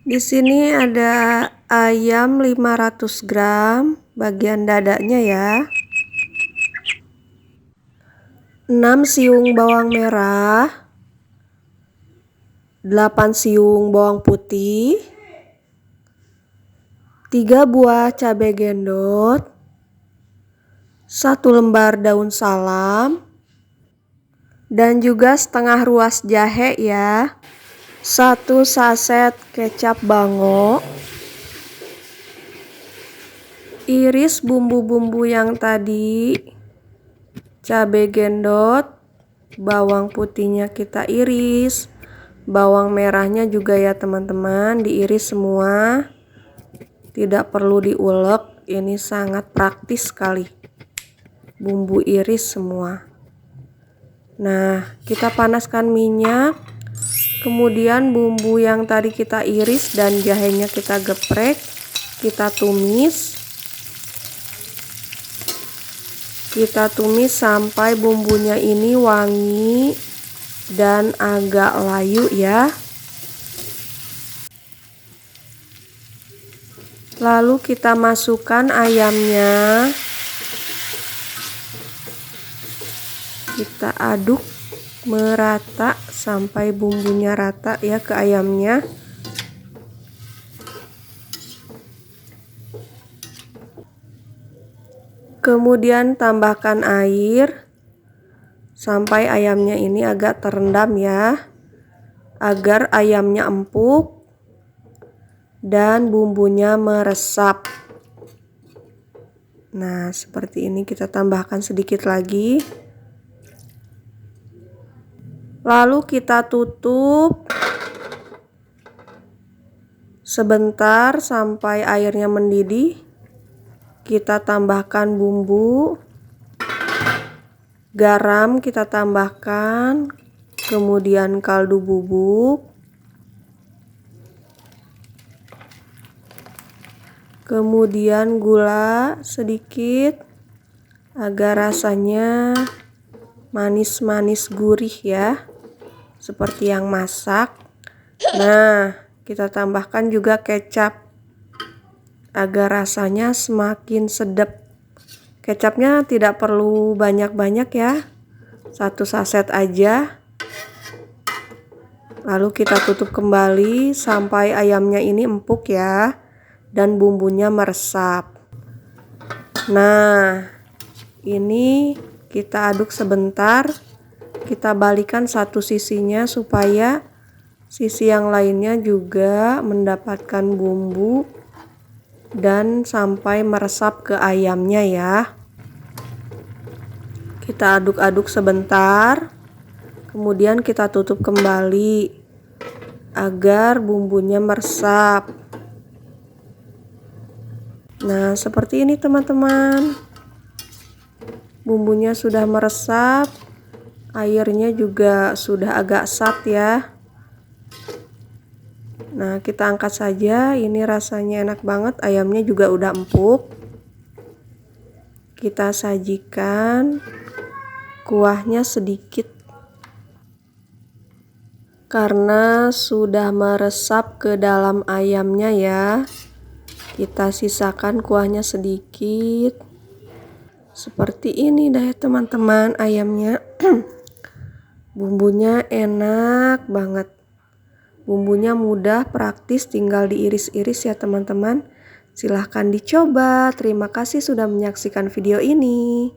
Di sini ada ayam 500 gram, bagian dadanya ya. 6 siung bawang merah, 8 siung bawang putih, 3 buah cabai gendot, 1 lembar daun salam, dan juga setengah ruas jahe ya. 1 saset kecap bango. Iris bumbu-bumbu yang tadi, cabai gendot, bawang putihnya kita iris, bawang merahnya juga ya teman-teman, diiris semua, tidak perlu diulek. Ini sangat praktis sekali, bumbu iris semua. Nah, kita panaskan minyak, kemudian bumbu yang tadi kita iris dan jahenya kita geprek, kita tumis. Kita tumis sampai bumbunya ini wangi dan agak layu ya. Lalu kita masukkan ayamnya. Kita aduk merata sampai bumbunya rata ya ke ayamnya. Kemudian tambahkan air sampai ayamnya ini agak terendam ya, agar ayamnya empuk dan bumbunya meresap. Nah, seperti ini, kita tambahkan sedikit lagi. Lalu kita tutup sebentar sampai airnya mendidih. Kita tambahkan bumbu, garam kita tambahkan, kemudian kaldu bubuk, kemudian gula sedikit agar rasanya manis-manis gurih ya, seperti yang masak. Nah, kita tambahkan juga kecap agar rasanya semakin sedap. Kecapnya tidak perlu banyak-banyak ya, 1 saset aja. Lalu kita tutup kembali sampai ayamnya ini empuk ya, dan bumbunya meresap. Nah, ini kita aduk sebentar, kita balikan satu sisinya supaya sisi yang lainnya juga mendapatkan bumbu dan sampai meresap ke ayamnya ya. Kita aduk-aduk sebentar, kemudian kita tutup kembali agar bumbunya meresap. Nah, seperti ini teman-teman, bumbunya sudah meresap, airnya juga sudah agak sat ya. Nah, kita angkat saja. Ini rasanya enak banget, ayamnya juga udah empuk. Kita sajikan, kuahnya sedikit karena sudah meresap ke dalam ayamnya ya. Kita sisakan kuahnya sedikit. Seperti ini deh teman-teman ayamnya. Bumbunya enak banget. Bumbunya mudah, praktis, tinggal diiris-iris ya teman-teman. Silahkan dicoba. Terima kasih sudah menyaksikan video ini.